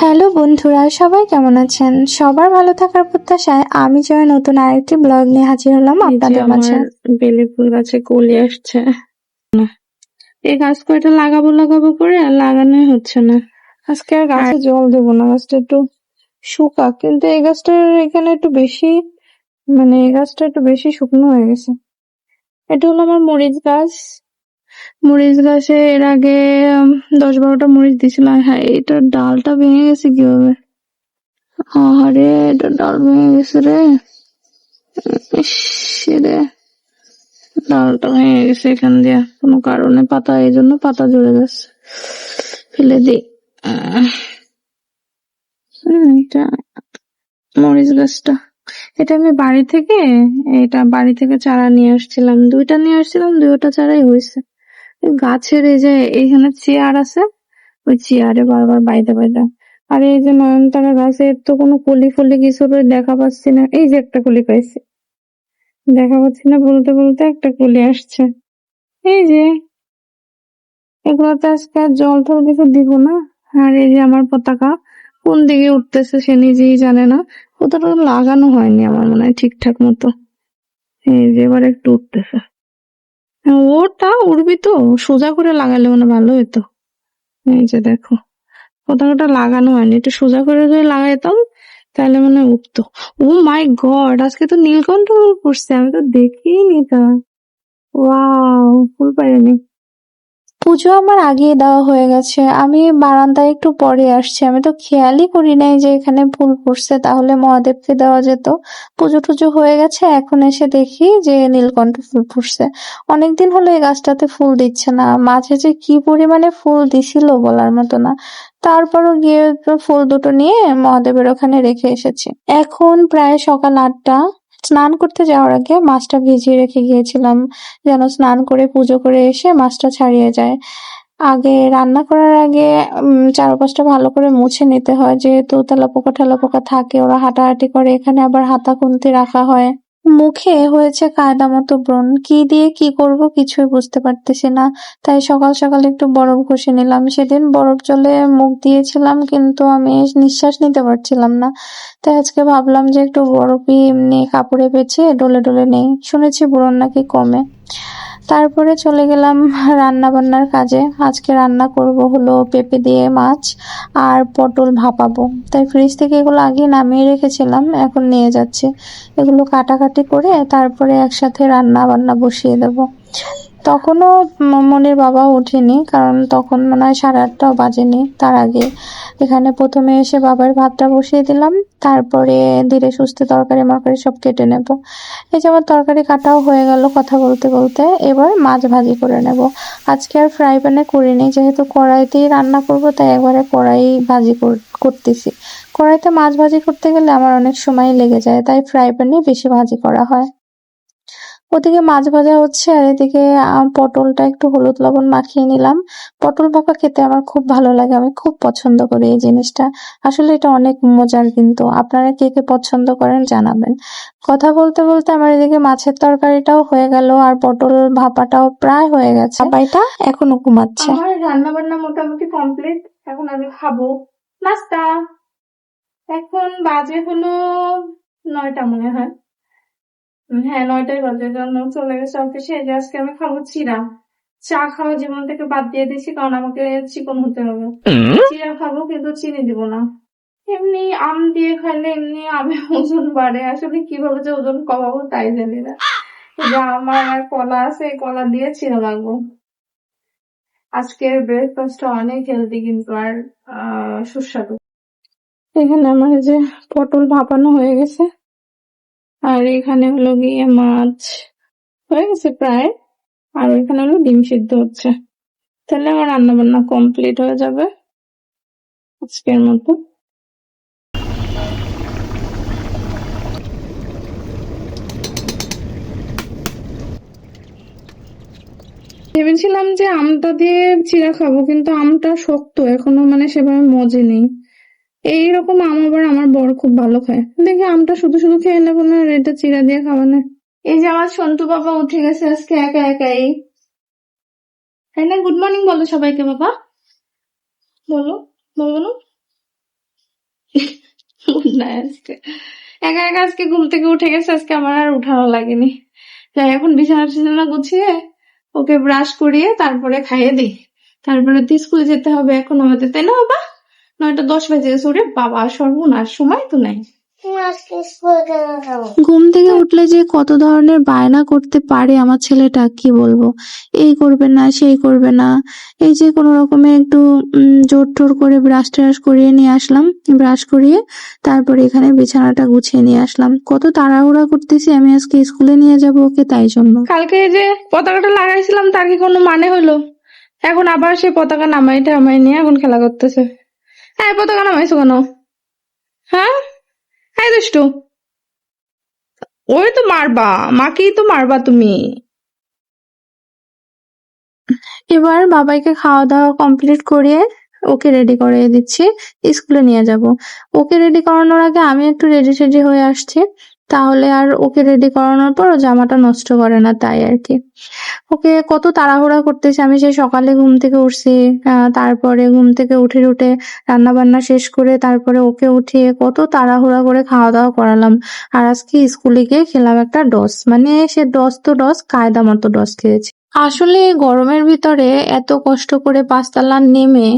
Hello বন্ধুরা, সবাই কেমন আছেন? সবার ভালো থাকার প্রত্যাশায় আমি জয় নতুন আরেকটি ব্লগ নিয়ে হাজির হলাম এই যে আপনাদের মাঝে। আমার বেলি ফুল গাছে কলি আসছে না। এই গাছ কয়টা লাগাবো লাগাবো করে আর লাগানোই হচ্ছে না। আজকে আর গাছে জল দেবো না, গাছটা একটু শুকা, কিন্তু এই গাছটার এখানে একটু বেশি, মানে এই গাছটা একটু বেশি শুকনো হয়ে গেছে। এটা হলো আমার মরিচ গাছ। মরিচ গাছে এর আগে 10-12টা মরিচ দিয়েছিলাম। হ্যাঁ, এটার ডালটা ভেঙে গেছে কিভাবে! আরে এটার ডাল ভেঙে গেছে রে, ইস রে, ডালটা ভেঙে গেছে এখান দিয়ে কোনো কারণে, পাতা, এই জন্য পাতা ঝরে গেছে, ফেলে দিই। এটা মরিচ গাছটা, এটা আমি বাড়ি থেকে চারা নিয়ে আসছিলাম, দুইটা চারাই হয়েছে। গাছের এই যে এইখানে চেয়ার আছে, ওই চেয়ারে বারবার বাইতে বাইতে। আর এই যে নয়নতারা গাছের তো কোনো কলি ফলি কিছু দেখা পাচ্ছি না। এই যে একটা কলি পাইছি, দেখা পাচ্ছি না বলতে বলতে একটা কলি আসছে। এই যে এগুলোতে আজকে আর জল টল কিছু দিব না। আর এই যে আমার পতাকা কোন দিকে উঠতেছে সে নিজেই জানে না, কোথাও লাগানো হয়নি আমার মনে হয় ঠিকঠাক মতো। এই যে এবার একটু উঠতেছে, ওটা উঠবি তো, সোজা করে লাগালে মানে ভালো হতো। এই যে দেখো, পতাকাটা লাগানো হয়নি, একটু সোজা করে যদি লাগাইতাম তাহলে মানে উঠতো। ও মাই গড, আজকে তো নীলকণ্ঠ ফুল ফুটছে, আমি তো দেখিনি তা। ওয়াও, ফুল পাইনি। পুজো আমার আগেই দেওয়া হয়ে গেছে, আমি বারান্দায় একটু পরে আসছি, আমি তো খেয়ালই করি নাই যে এখানে ফুল ফুটছে, তাহলে মহাদেবকে দেওয়া যেত। পুজো টুজো হয়ে গেছে, এখন এসে দেখি যে নীলকণ্ঠ ফুল ফুটছে। অনেকদিন হলো এই গাছটাতে ফুল দিচ্ছে না, মাঝে যে কি পরিমাণে ফুল দিছিল বলার মতো না। তারপরও গিয়ে তো ফুল দুটো নিয়ে মহাদেবের ওখানে রেখে এসেছি। এখন প্রায় সকাল 8টা। স্নান করতে যাওয়ার আগে মাছটা ভিজিয়ে রেখে গিয়েছিলাম, যেন স্নান করে পুজো করে এসে মাছটা ছাড়িয়ে যায়। আগে রান্না করার আগে চারপাশটা ভালো করে মুছে নিতে হয়, যেহেতু তেলাপোকা টেলাপোকা থাকে, ওরা হাঁটাহাঁটি করে, এখানে আবার হাতা খুন্তি রাখা হয়। মুখে হয়েছে কায়দা মতো ব্রণ, কি দিয়ে কি করব কিছুই বুঝতে পারতেছি না। তাই সকাল সকাল একটু বরফ ঘষে নিলাম। সেদিন বরফ জলে মুখ দিয়েছিলাম, কিন্তু আমি নিঃশ্বাস নিতে পারছিলাম না। তাই আজকে ভাবলাম যে একটু বরফই এমনি কাপড়ে পেঁচিয়ে ডলে ডলে নেই, শুনেছি ব্রণ নাকি কমে। তারপরে চলে গেলাম রান্না বান্নার কাজে। আজকে রান্না করব হলো পেঁপে দিয়ে মাছ আর পটল ভাপাবো। তাই ফ্রিজ থেকে এগুলো আগে নামিয়ে রেখেছিলাম, এখন নিয়ে যাচ্ছি। এগুলো কাটাকাটি করে তারপরে একসাথে রান্না বান্না বসিয়ে দেবো। তখনও মনির বাবা ওঠেনি, কারণ তখন মনে হয় 8:30টাও বাজেনি। তার আগে এখানে প্রথমে এসে বাবার ভাতটা বসিয়ে দিলাম, তারপরে ধীরে সুস্থে তরকারি মরকারি সব কেটে নেব। এই যে আমার তরকারি কাটাও হয়ে গেল কথা বলতে বলতে। এবার মাছ ভাজি করে নেব। আজকে আর ফ্রাই প্যানে করিনি, যেহেতু কড়াইতেই রান্না করব, তাই একবারে কড়াই ভাজি করতেছি। কড়াইতে মাছ ভাজি করতে গেলে আমার অনেক সময় লেগে যায়, তাই ফ্রাই প্যানে বেশি ভাজি করা হয়। ওদিকে মাছ ভাজা হচ্ছে, আর এদিকে পটলটা একটু হলুদ লবণ মাখিয়ে নিলাম। পটল ভাপা খেতে আমার খুব ভালো লাগে, আমি খুব পছন্দ করি এই জিনিসটা। আসলে এটা অনেক মজার, কিন্তু আপনারা কে কে পছন্দ করেন জানাবেন। কথা বলতে বলতে আমার এদিকে মাছের তরকারিটাও হয়ে গেল, আর পটল ভাপাটাও প্রায় হয়ে গেছে। ভাপাইটা এখনো ঘুমাচ্ছে। আমার রান্না বান্না মোটামুটি কমপ্লিট, এখন আমি খাবো নাস্তা। এখন বাজে হলো 9টা মনে হয়। হ্যাঁ, 9টাই বাজে, জন্য চলে গেছে অফিসে। এই যে আজকে আমি খাবো চিড়া। চা খাওয়া জীবন থেকে বাদ দিয়ে দিয়েছি, কারণ আমাকে চিকন হতে হবে। চিড়া খাবো, কিন্তু চিনি দিব না। এমনি আম দিয়ে খাইলে এমনি আমি ওজন বাড়ে, আসলে কিভাবে যে ওজন কমাবো তাই জানি না। এই যে আমার আর কলা আছে, এই কলা দিয়ে চিড়া লাগবো। আজকের ব্রেকফাস্টটা অনেক হেলদি কিন্তু, আর সুস্বাদু। এখানে আমার এই যে পটল ভাপানো হয়ে গেছে, আর এখানে হলো গিয়ে মাছ হয়ে গেছে প্রায়, আর ওইখানে হলো ডিম সিদ্ধ হচ্ছে। তাহলে আমার রান্না বান্না কমপ্লিট হয়ে যাবে আজকের মতো। ভেবেছিলাম যে আমটা দিয়ে চিড়া খাবো, কিন্তু আমটা শক্ত এখনো, মানে সেভাবে মজে নেই। এইরকম আম আবার আমার বর খুব ভালো খায়, দেখি আমটা শুধু শুধু খেয়ে নেবো না, আর এটা চিড়া দিয়ে খাওয়া না। এই যে আমার সন্তু বাবা উঠে গেছে আজকে একা একাই, তাই না? গুড মর্নিং বলো সবাইকে, বাবা বলো, বলো। নাই আজকে, একা একা আজকে ঘুম থেকে উঠে গেছে, আজকে আমার আর উঠানো লাগেনি। তাই এখন বিছানা টিছানা গুছিয়ে ওকে ব্রাশ করিয়ে তারপরে খাইয়ে দিই, তারপরে তো স্কুলে যেতে হবে এখন আমাদের, তাই না বাবা? 9:10 বেজে গেছে। ওরে বাবা, সর্বনাশ, সময় তো নাই। ঘুম থেকে উঠলে যে কত ধরনের বায়না করতে পারে আমার ছেলেটা, কি বলবো। এই করবে না, সেই করবে না। এই যে কোনো রকমে একটু জোর টোর করে ব্রাশ ট্রাশ করিয়ে নিয়ে আসলাম, ব্রাশ করিয়ে তারপরে এখানে বিছানাটা গুছিয়ে নিয়ে আসলাম। কত তাড়াহুড়া করতেছি আমি আজকে স্কুলে নিয়ে যাব ওকে, তাই জন্য। কালকে যে পতাকাটা লাগাইছিলাম তার কি কোনো মানে হলো? এখন আবার সে পতাকা নামাই টামাই নিয়ে এখন খেলা করতেছে। হ্যাঁ, পতাকা নামাইছো কেন? হ্যাঁ, হ্যাঁ দুষ্টু, ওই তো মারবা, মাকেই তো মারবা তুমি। এবার বাবাইকে খাওয়া দাওয়া কমপ্লিট করিয়ে ওকে রেডি করিয়ে দিচ্ছি, স্কুলে নিয়ে যাব। ওকে রেডি করানোর আগে আমি একটু রেডি টেডি হয়ে আসছি, তাহলে আর ওকে রেডি করানোর পর ও জামাটা নষ্ট করে না, তাই আর কি। ওকে কত তাড়াহুড়া করতেছি আমি, সেই সকালে ঘুম থেকে উঠছি, তারপরে ঘুম থেকে উঠে রান্না বান্না শেষ করে তারপরে ওকে উঠিয়ে কত তাড়াহুড়া করে খাওয়া দাওয়া করালাম। আর আজকে স্কুলে গিয়ে খেলাম একটা ডস, মানে সে ডস তো ডস, কায়দা মতো ডস খেয়েছে। আসলে গরমের ভিতরে এত কষ্ট করে পাঁচতলা নেমে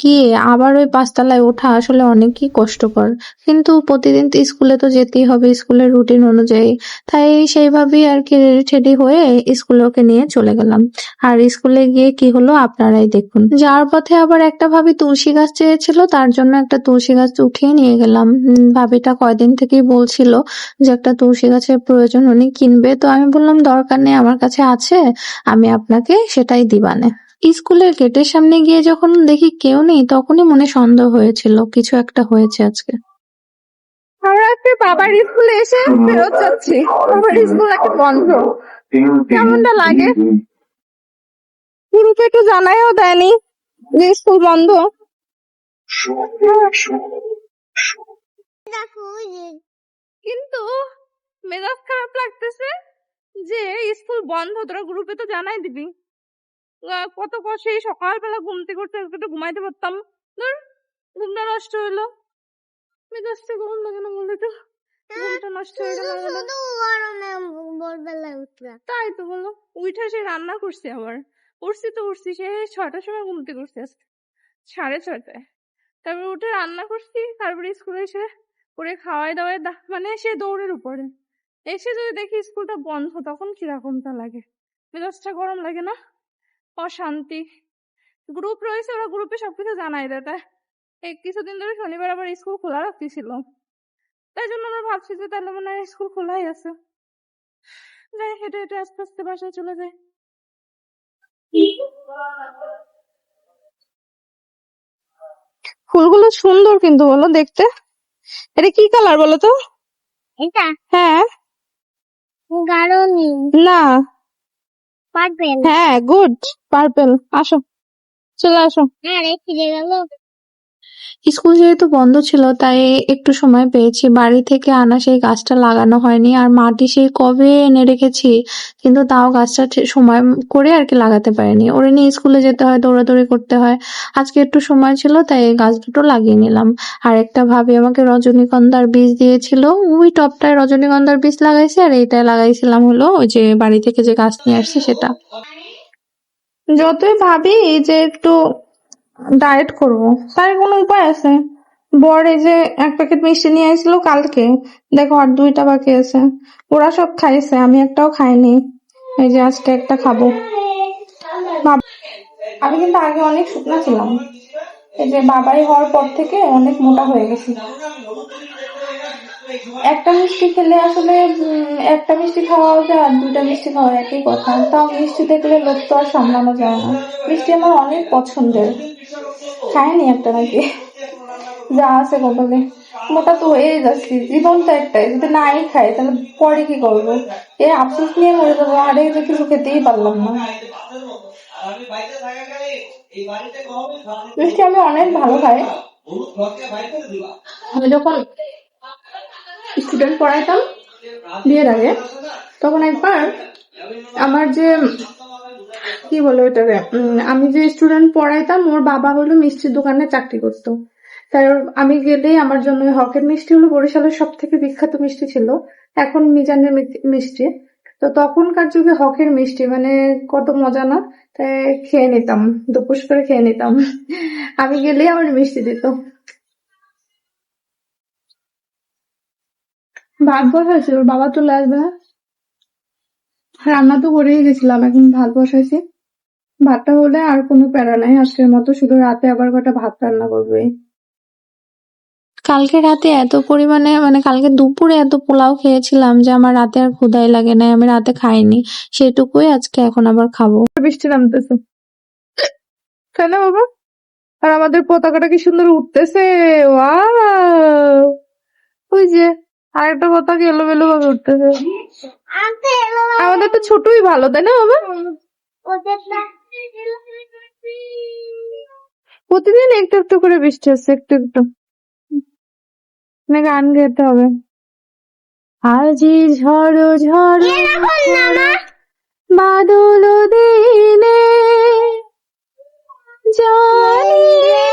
গিয়ে আবার ওই পাঁচতলায় ওঠা আসলে অনেকই কষ্টকর, কিন্তু প্রতিদিন তো স্কুলে তো যেতেই হবে, স্কুলের রুটিন অনুযায়ী। তাই সেইভাবেই আর কি রেডি টেডি হয়ে স্কুলে ওকে নিয়ে চলে গেলাম। আর স্কুলে গিয়ে কি হলো আপনারাই দেখুন। যাওয়ার পথে আবার একটা ভাবি তুলসী গাছ চেয়েছিল, তার জন্য একটা তুলসী গাছ উঠিয়ে নিয়ে গেলাম। ভাবিটা কয়দিন থেকেই বলছিল যে একটা তুলসী গাছের প্রয়োজন, উনি কিনবে, তো আমি বললাম দরকার নেই, আমার কাছে আছে, আমি আপনাকে সেটাই দিবানে। স্কুলের গেটের সামনে গিয়ে যখন দেখি কেউ নেই, তখনই মনে সন্দেহ হয়েছিল কিছু একটা হয়েছে আজকে। আমরা আজকে বাবার স্কুলে এসে ফেরত যাচ্ছি, বাবার স্কুল একটা বন্ধ। কেমনটা লাগে? গ্রুপে একটু জানাইও দেয়নি যে স্কুল বন্ধ। কিন্তু মেজাজ খারাপ লাগতেছে যে স্কুল বন্ধ, তোরা গ্রুপে তো জানাই দিবি। কত সেই সকালবেলা ঘুম থেকে উঠতে একটু ঘুমাইতে পারতাম, ধর ঘুমটা নষ্ট হইলো। মেজাজটা গরম লাগে না বলে তো, ঘুমটা নষ্ট হয়ে গেল। তাই তো বলো, উঠে সে রান্না করছি, আবার উঠছি সে 6টার সময় ঘুম থেকে উঠছি, আজকে 6:30টায়। তারপরে উঠে রান্না করছি, তারপরে স্কুলে এসে করে খাওয়াই দাওয়াই মানে সে দৌড়ের উপরে এসে যদি দেখি স্কুলটা বন্ধ, তখন কিরকমটা লাগে, মেজাজটা গরম লাগে না, অশান্তি। গ্রুপ রয়েছে, ওরা গ্রুপে সবকিছু জানাই দেয়, তাই এই কিছুদিন ধরে শনিবার আবার স্কুল খোলা রাখতেছিল, তাই জন্য আমরা ভাবছি যে তাহলে মনে হয় স্কুল খোলাই আছে। যাই, হেঁটে হেঁটে আস্তে আস্তে বাসায় চলে যাই। ফুলগুলো সুন্দর কিন্তু বলো দেখতে। এটা কি কালার বলো তো? এটা হ্যাঁ, গাঢ় নীল, না, পার্পেল। হ্যাঁ গুড, পার্পল। আসো, চলে আসো। আরে ফিরে গেল। স্কুল যেহেতু বন্ধ ছিল তাই একটু সময় পেয়েছি, বাড়ি থেকে আনা সেই গাছটা লাগানো হয়নি, আর মাটি সেই কবে এনে রেখেছি, কিন্তু তাও গাছটা সময় করে আর কি লাগাতে পারিনি। ওরে নিয়ে স্কুলে যেতে হয়, দৌড়াদৌড়ি করতে হয়, আজকে একটু সময় ছিল তাই এই গাছ দুটো লাগিয়ে নিলাম। আর একটা ভাবি আমাকে রজনীগন্ধার বীজ দিয়েছিল, ওই টবটায় রজনীগন্ধার বীজ লাগাইছে, আর এইটায় লাগাইছিলাম হলো ওই যে বাড়ি থেকে যে গাছ নিয়ে আসছে সেটা। যতই ভাবি যে একটু ডায়েট করব, তার কোনো উপায় আছে? বর এই যে 1 প্যাকেট মিষ্টি নিয়ে আসছিল কালকে, দেখো আর 2টা বাকি আছে। ওরা সব খাইছে, আমি একটাও খাইনি, এই যে আজকে একটা খাবো। আমি কিন্তু আগে অনেক শুকনা ছিলাম, এই যে বাবাই হওয়ার পর থেকে অনেক মোটা হয়ে গেছি। একটা মিষ্টি খেলে আসলে একটা মিষ্টি খাওয়া যায় আর 2টা মিষ্টি খাওয়া একই কথা, তাও মিষ্টি দেখলে লোভ তো আর সামলানো যায় না। মিষ্টি আমার অনেক পছন্দের, খায়নি একটা নাকি, যা আছে কপালে। মোটা তো হয়েই যাচ্ছি, জীবন তো একটাই, যদি নাই খাই তাহলে পরে কি করবো, এ আফসোস নিয়ে মরে যাবো, আরে যে কিছু খেতেই পারলাম না। মিষ্টি আমি অনেক ভালো খাই। আমি যখন স্টুডেন্ট পড়াইতাম বিয়ের আগে, তখন একবার আমার যে কি বলে ওটাকে, আমি যে স্টুডেন্ট পড়াইতাম ওর বাবা হলো মিষ্টির দোকানে চাকরি করতো। তাই আমি গেলেই আমার জন্য ওই হকের মিষ্টি হলো বরিশালের সব থেকে বিখ্যাত মিষ্টি ছিল, এখন মিজানের মিষ্টি। তো তখনকার যুগে হকের মিষ্টি মানে কত মজা না, তাই খেয়ে নিতাম, দুপুস করে খেয়ে নিতাম। আমি গেলেই আমার মিষ্টি দিত। ভাত বসাইছি, ওর বাবা চলে আসবে না, রান্না তো করেই গেছিলাম, এখন ভাত বসাইছি। ভাতটা হলে আর কোনো প্যারা নাই আজকের মতো, শুধু রাতে আবার কটা ভাত রান্না করবে। কালকে রাতে এত পরিমাণে মানে কালকে দুপুরে এত পোলাও খেয়েছিলাম যে আমার রাতে আর ক্ষুধাই লাগে নাই, আমি রাতে খাইনি, সেটুকুই আজকে এখন আবার খাবো। বৃষ্টি নামতেছে, তাই না বাবা? আর আমাদের পতাকাটা কি সুন্দর উঠতেছে, ওয়াও! ওই যে আরেকটা পতাকা এলোমেলো ভাবে উঠতেছে। আমাদের তো ছোটই ভালো, তাই না বাবা? প্রতিদিন একটু একটু করে বৃষ্টি হচ্ছে, একটু একটু। গান গাইতে হবে। আজি ঝড়ো ঝড়ো বাদল দিনে জলে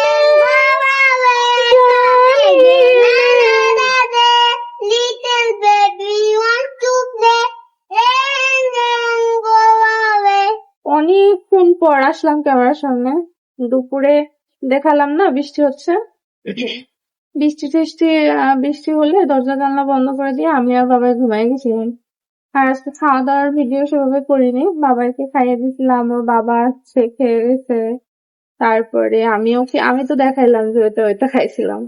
অনেকক্ষণ পর আসলাম ক্যামেরার সামনে, দুপুরে দেখালাম না বৃষ্টি হচ্ছে। বৃষ্টি হলে দরজা জানলা বন্ধ করে দিয়ে আমি আর বাবাই ঘুমাই গেছিলাম। আর আজকে খাওয়া দাওয়ার ভিডিও সেভাবে করিনি, বাবাইকে খাইয়ে দিয়েছিলাম, ওর বাবা সে খেয়ে গেছে। তারপরে আমি তো দেখাইলাম যে ওইটা খাইছিলাম।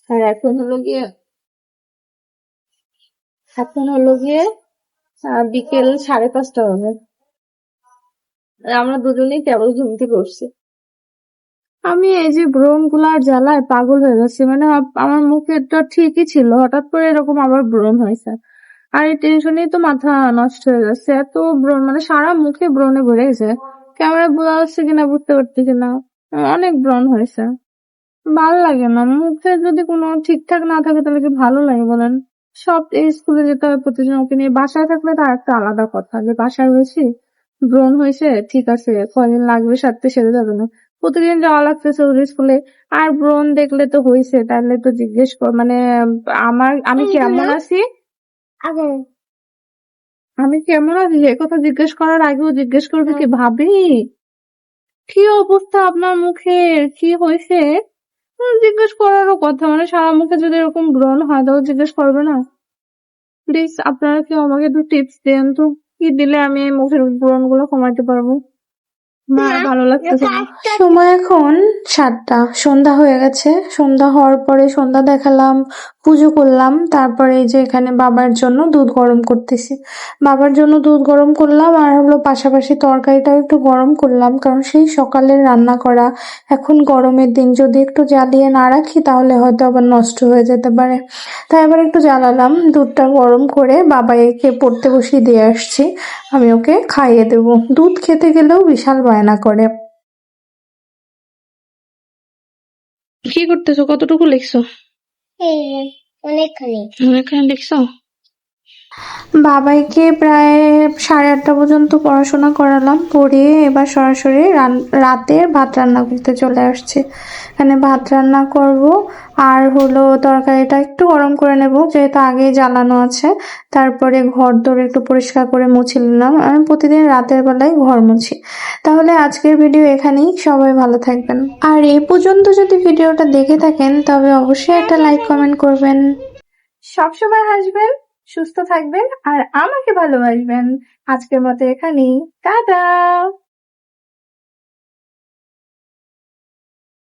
আর এখন হলো গিয়ে বিকেল 5:30 হবে, আমরা দুজনেই কেবল ঘুম থেকে উঠছি। আমি এই যে ব্রণ গুলার জ্বালায় পাগল হয়ে যাচ্ছি, মানে আমার মুখেরটা ঠিকই ছিল, হঠাৎ করে এরকম আবার ব্রণ হয়েছে। আর এই টেনশনেই তো মাথা নষ্ট হয়ে যাচ্ছে, এত ব্রণ মানে সারা মুখে ব্রণে ভরে গেছে, ক্যামেরা বোঝা যাচ্ছে কিনা বুঝতে পারতেছি না, অনেক ব্রণ হয়েছে। ভালো লাগে না, মুখে যদি কোনো ঠিকঠাক না থাকে তাহলে কি ভালো লাগে বলেন? সব এই স্কুলে যেতে হবে প্রতিদিন, ওকে নিয়ে। বাসায় থাকলে তার একটা আলাদা কথা, যে বাসায় হয়েছি ব্রণ হয়েছে ঠিক আছে, কয়দিন লাগবে সারতে, সেরে যাবে না। প্রতিদিন যাওয়া লাগতেছে ওর স্কুলে, আর ব্রণ দেখলে তো হয়েছে, তাহলে তো জিজ্ঞেস কর মানে আমি কেমন আছি, এ কথা জিজ্ঞেস করার আগেও জিজ্ঞেস করবে কি ভাবি কি অবস্থা আপনার মুখের, কি হয়েছে? জিজ্ঞেস করারও কথা, মানে সারা মুখে যদি এরকম ব্রণ হয় তাহলে জিজ্ঞেস করবে না? প্লিজ আপনারা কেউ আমাকে একটু টিপস দেন তো, কি দিলে আমি এই মুখের ব্রণ গুলো কমাতে পারবো? আমার ভালো লাগতেছে না। সময় এখন 7টা, সন্ধ্যা হয়ে গেছে। সন্ধ্যা হওয়ার পরে সন্ধ্যা দেখালাম, পুজো করলাম, তারপরে এই যে এখানে বাবার জন্য দুধ গরম করতেছি। বাবার জন্য দুধ গরম করলাম, আর হলো পাশাপাশি তরকারিটাও একটু গরম করলাম, কারণ সেই সকালের রান্না করা, এখন গরমের দিন যদি একটু জ্বালিয়ে না রাখি তাহলে হয়তো আবার নষ্ট হয়ে যেতে পারে। তাই আবার একটু জ্বালালাম, দুধটা গরম করে বাবাইকে পড়তে বসিয়ে দিয়ে আসছি, আমি ওকে খাইয়ে দেবো। দুধ খেতে গেলেও বিশাল বায়না করে। কি করতেছো, কতটুকু লিখছো? অনেকখানি অনেকখানি লিখছো? বাবাইকে প্রায় 8:30 পর্যন্ত পড়াশোনা করালাম, পড়িয়ে এবার সরাসরি রাতের ভাত রান্না করতে চলে আসছি। এখানে ভাত রান্না করব, আর হলো তরকারিটা একটু গরম করে নেব, যেহেতু আগেই জ্বালানো আছে। তারপরে ঘর দোর একটু পরিষ্কার করে মুছে নিলাম, আমি প্রতিদিন রাতের বেলায় ঘর মুছি। তাহলে আজকের ভিডিও এখানেই, সবাই ভালো থাকবেন। আর এই পর্যন্ত যদি ভিডিওটা দেখে থাকেন তবে অবশ্যই একটা লাইক কমেন্ট করবেন। সবসময় হাসবেন, সুস্থ থাকবেন, আর আমাকে ভালোবাসবেন। আজকের মতো এখানেই, টাটা।